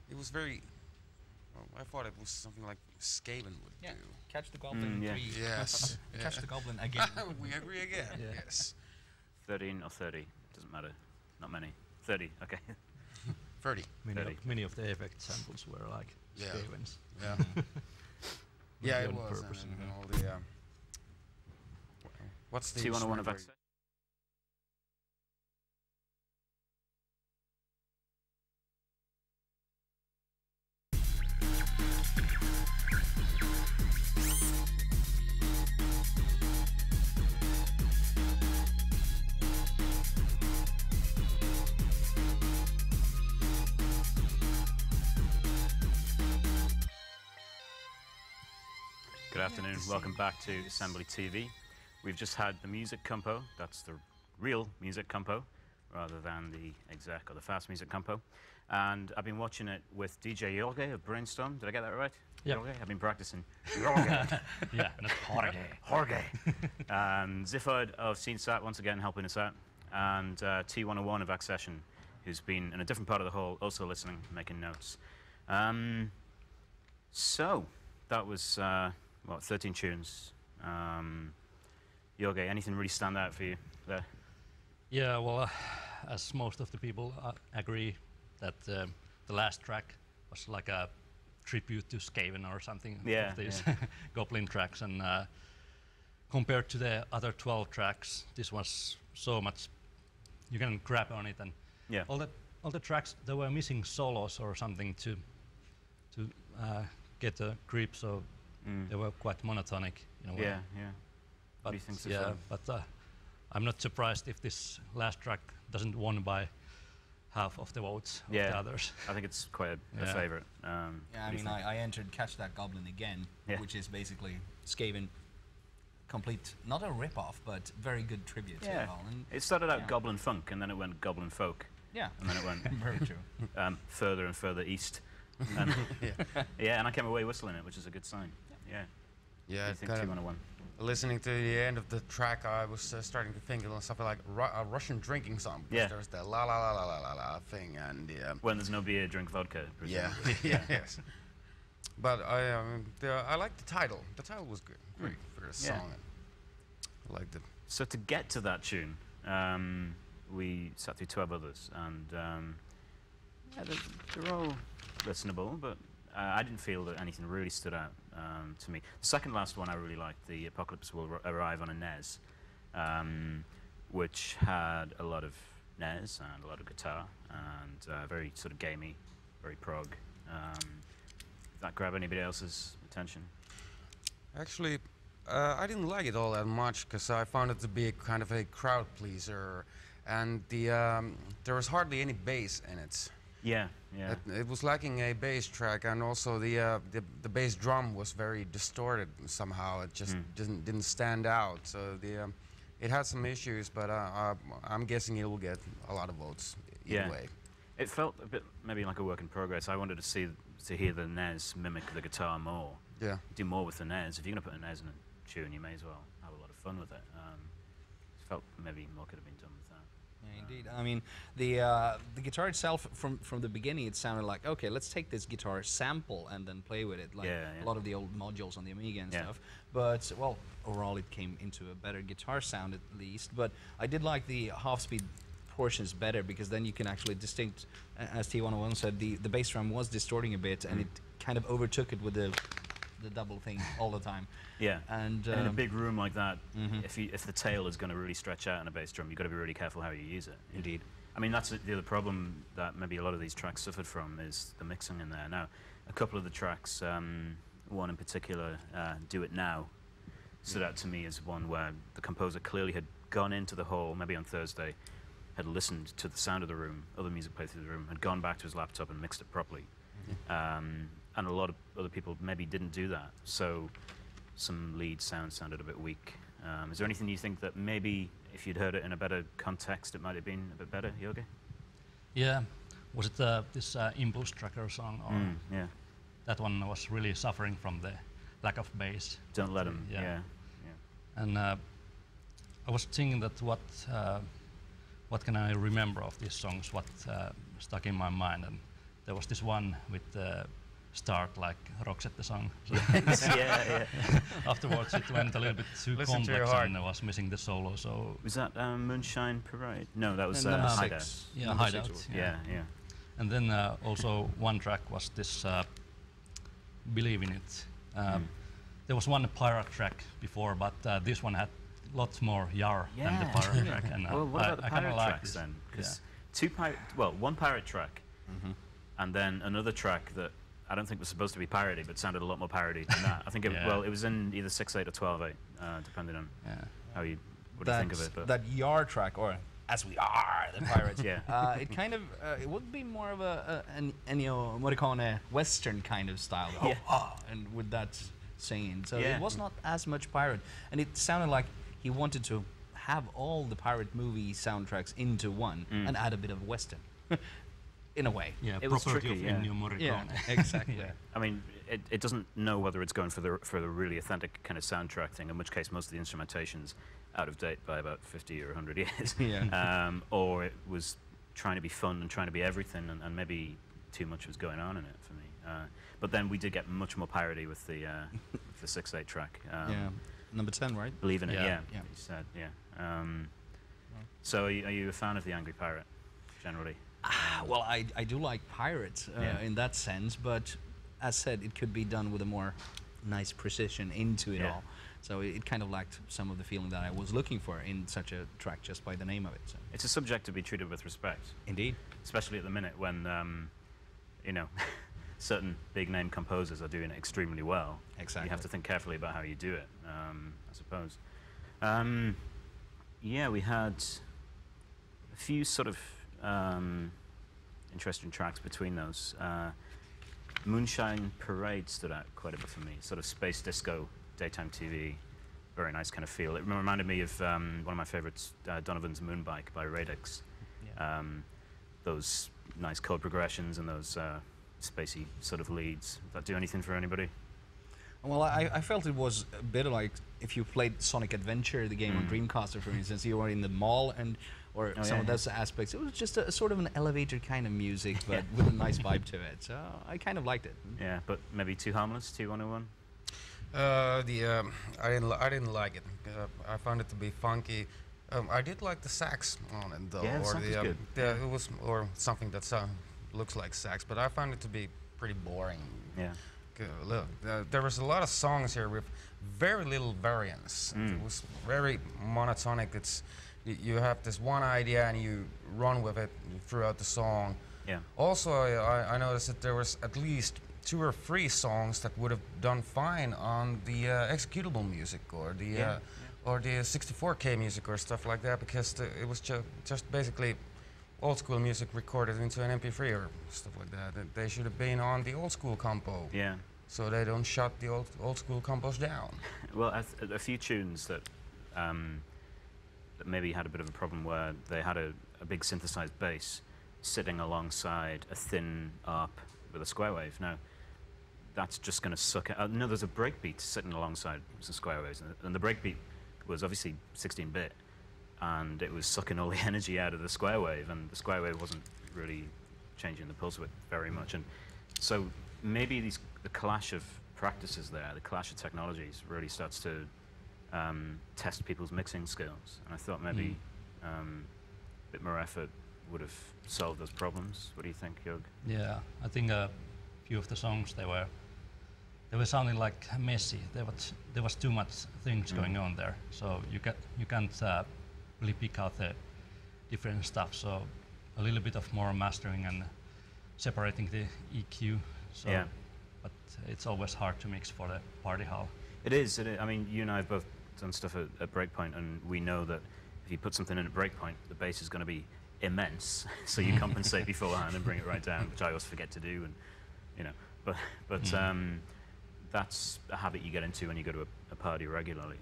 it was very. Well, I thought it was something like Skaven would do. Catch the goblin. Yes. Catch the goblin again. We agree again. Yes. 13 or 30, doesn't matter. Not many. 30, okay. 30. Many of the effect samples were like Skavens. Yeah. Yeah, it was. And all the. What's the T101 of access? Good afternoon, welcome back to AssemblyTV. We've just had the music compo, that's the real music compo, rather than the exec or the fast music compo. And I've been watching it with DJ Jorge of Brainstorm. Did I get that right? Yeah. Jorge? I've been practicing. Jorge. Yeah, not Jorge. Jorge. And Ziffard of CSAT once again helping us out. And T101 of Accession, who's been in a different part of the hall, also listening, making notes. So, that was, what, 13 tunes. Jorge, anything really stand out for you there? Yeah, well, as most of the people agree that the last track was like a tribute to Skaven or something of these Goblin tracks, and compared to the other 12 tracks, this was so much you can grab on it, and all the tracks they were missing solos or something to get a grip, so they were quite monotonic in a way. But but I'm not surprised if this last track doesn't won by half of the votes of the others. I think it's quite a favourite. I mean, I entered Catch That Goblin Again, which is basically Skaven complete, not a rip-off, but very good tribute to it all. And it started out Goblin Funk, and then it went Goblin Folk. Yeah. And then it went very true. Further and further east. And and I came away whistling it, which is a good sign. Yeah, think T101? Listening to the end of the track, I was starting to think of something like a Russian drinking song. There's the la la la la la la la thing, and when there's no beer, drink vodka. Yes. But I like the title. The title was good, great for a song. I liked it. So to get to that tune, we sat through 12 others, and they're all listenable, but I didn't feel that anything really stood out to me. The second last one I really liked, The Apocalypse Will Arrive on a NES, which had a lot of NES and a lot of guitar, and very sort of gamey, very prog. Did that grab anybody else's attention? Actually, I didn't like it all that much because I found it to be kind of a crowd pleaser, and there was hardly any bass in it. It was lacking a bass track, and also the bass drum was very distorted somehow. It just didn't stand out. So it had some issues, but I'm guessing it will get a lot of votes either way. It felt a bit maybe like a work in progress. I wanted to hear the NES mimic the guitar more. Do more with the NES. If you're going to put a NES in a tune, you may as well have a lot of fun with it. It felt maybe more could have been done with that. Yeah, indeed. I mean, the guitar itself, from the beginning, it sounded like, okay, let's take this guitar sample and then play with it, like a lot of the old modules on the Amiga and stuff. But, well, overall it came into a better guitar sound at least. But I did like the half-speed portions better, because then you can actually distinct, as T101 said, the bass drum was distorting a bit, and it kind of overtook it with the double thing all the time. And in a big room like that, if the tail is going to really stretch out in a bass drum, you've got to be really careful how you use it. Indeed. I mean, that's the other problem that maybe a lot of these tracks suffered from, is the mixing in there. Now, a couple of the tracks, one in particular, Do It Now, stood out to me as one where the composer clearly had gone into the hall, maybe on Thursday, had listened to the sound of the room, other music played through the room, had gone back to his laptop and mixed it properly. And a lot of other people maybe didn't do that, so some lead sound sounded a bit weak. Is there anything you think that maybe if you'd heard it in a better context it might have been a bit better, Jorge? Yeah, was it this Impulse Tracker song? Or that one was really suffering from the lack of bass. Don't Let 'Em, And I was thinking that what can I remember of these songs, what stuck in my mind, and there was this one with the start like Roxette the song. So yeah. afterwards it went a little bit too complex and I was missing the solo. So was that Moonshine Parade? No, that was number Hideout. 6. Yeah, Hideout. Yeah. And then also one track was this Believe in It. There was one pirate track before, but this one had lots more yar than the pirate track. And well, what about the pirate tracks this. then? Because one pirate track, and then another track that I don't think was supposed to be parody, but sounded a lot more parody than that. I think it was in either 6/8 or 12/8, depending on how you think of it. But that yar track, or As We Are the Pirates. It kind of it would be more of an Ennio Morricone Western kind of style. And with that singing, so it was not as much pirate, and it sounded like he wanted to have all the pirate movie soundtracks into one and add a bit of Western. In a way. Yeah, it was tricky. Ennio Morricone. Yeah, exactly. I mean, it doesn't know whether it's going for the really authentic kind of soundtrack thing, in which case most of the instrumentation's out of date by about 50 or 100 years. Or it was trying to be fun and trying to be everything, and maybe too much was going on in it for me. But then we did get much more parody with the 6/8 track. Number 10, right? Believe in It, Yeah. you said, So are you a fan of the Angry Pirate, generally? Well, I do like pirates in that sense, but as said, it could be done with a more nice precision into it all. So it kind of lacked some of the feeling that I was looking for in such a track just by the name of it. So. It's a subject to be treated with respect. Indeed. Especially at the minute when, certain big name composers are doing it extremely well. Exactly. You have to think carefully about how you do it, I suppose. We had a few sort of interesting tracks between those. Moonshine Parade stood out quite a bit for me. Sort of space disco, daytime TV, very nice kind of feel. It reminded me of one of my favorites, Donovan's Moonbike by Radix. Those nice chord progressions and those spacey sort of leads. Did that do anything for anybody? Well, I felt it was a bit like if you played Sonic Adventure, the game on Dreamcast, for instance, you were in the mall or some of those aspects. It was just a sort of an elevator kind of music, but with a nice vibe to it. So I kind of liked it. Yeah, but maybe too harmless, too 101? I didn't like it. I found it to be funky. I did like the sax on it though, or the it was something that looks like sax, but I found it to be pretty boring. Yeah. Look, there was a lot of songs here with very little variance. It was very monotonic. You have this one idea and you run with it throughout the song. Yeah. Also, I noticed that there was at least 2 or 3 songs that would have done fine on the executable music or the 64K music or stuff like that, because it was just basically old school music recorded into an MP3 or stuff like that. They should have been on the old school compo. Yeah. So they don't shut the old school compos down. Well, a few tunes that maybe had a bit of a problem where they had a big synthesized bass sitting alongside a thin ARP with a square wave. Now, that's just going to suck it. No, there's a breakbeat sitting alongside some square waves, and the breakbeat was obviously 16-bit, and it was sucking all the energy out of the square wave, and the square wave wasn't really changing the pulse width very much. And so maybe the clash of practices there, the clash of technologies, really starts to test people's mixing skills. And I thought maybe a bit more effort would have solved those problems. What do you think, Jörg? Yeah, I think a few of the songs they were sounding like messy. There was too much things going on there, so you can't really pick out the different stuff. So a little bit of more mastering and separating the EQ. So, but it's always hard to mix for the party hall. It is. I mean, you and I have both done stuff at Breakpoint, and we know that if you put something in at Breakpoint, the bass is going to be immense. So you compensate beforehand and bring it right down, which I always forget to do. And but that's a habit you get into when you go to a party regularly.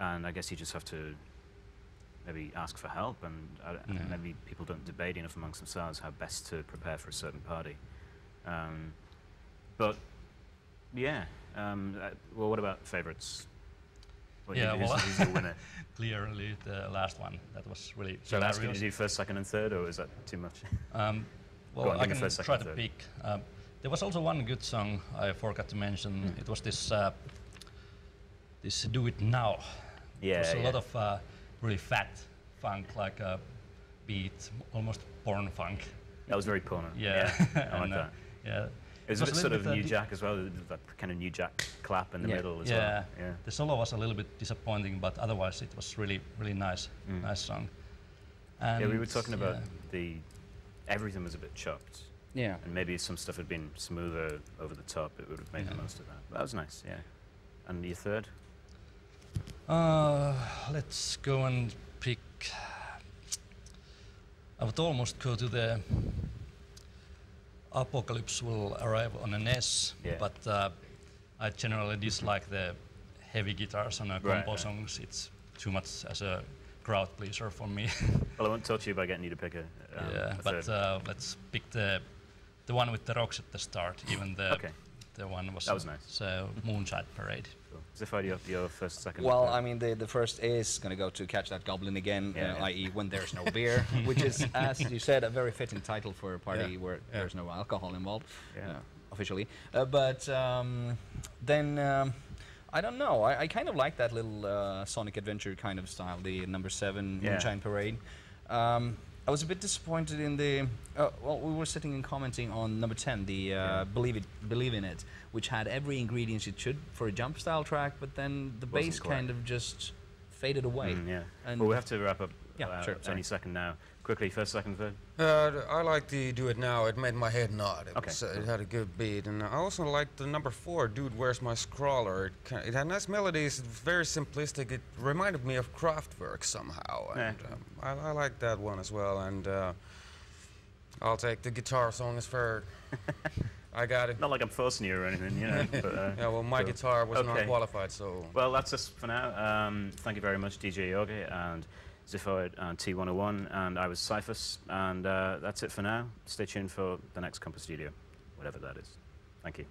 And I guess you just have to maybe ask for help, and maybe people don't debate enough amongst themselves how best to prepare for a certain party. But yeah, well, what about favorites? Who's the winner? Clearly the last one. That was really. So asking you to do first, second, and third, or is that too much? Well, I can try to pick. There was also one good song I forgot to mention. It was this this "Do It Now." Yeah, it was a lot of really fat funk, like a beat, almost porn funk. That was very porn. Yeah, I like that. Yeah. It was a bit sort of New Jack as well, that kind of New Jack clap in the middle as well. Yeah. The solo was a little bit disappointing, but otherwise it was really, really nice, nice song. And yeah, we were talking about everything was a bit chopped. Yeah. And maybe some stuff had been smoother over the top, it would have made the most of that. But that was nice, yeah. And your third? Let's go and pick. I would almost go to the Apocalypse Will Arrive on an S, but I generally dislike the heavy guitars on compo songs. It's too much as a crowd pleaser for me. Well, I won't talk to you about getting you to pick a but let's pick the one with the rocks at the start. Even the one was, that was nice. So Moonshine Parade. Cool. Zephyr, your first, second. Well, I mean, the first is going to go to Catch That Goblin Again, i.e. When There's No Beer, which is, as you said, a very fitting title for a party where there's no alcohol involved, officially. But then, I don't know, I kind of like that little Sonic Adventure kind of style, the number 7 Moonshine Parade. I was a bit disappointed in the, well, we were sitting and commenting on number 10, the Believe in It, which had every ingredient it should for a jump style track, but then the bass kind of just faded away. And well, we have to wrap up any second now. Quickly, first, second, third? I like the Do It Now. It made my head nod. It had a good beat. And I also liked the number 4, Dude, Where's My Scrawler? It had nice melodies, very simplistic. It reminded me of Kraftwerk somehow. And I like that one as well. And I'll take the guitar song as fair. I got it. Not like I'm forcing you or anything, you know. But, yeah, well, my guitar was not qualified, so... Well, that's us for now. Thank you very much, DJ Yogi and Zephyr and T101, and I was Cyphus, and that's it for now. Stay tuned for the next Compostudio, whatever that is. Thank you.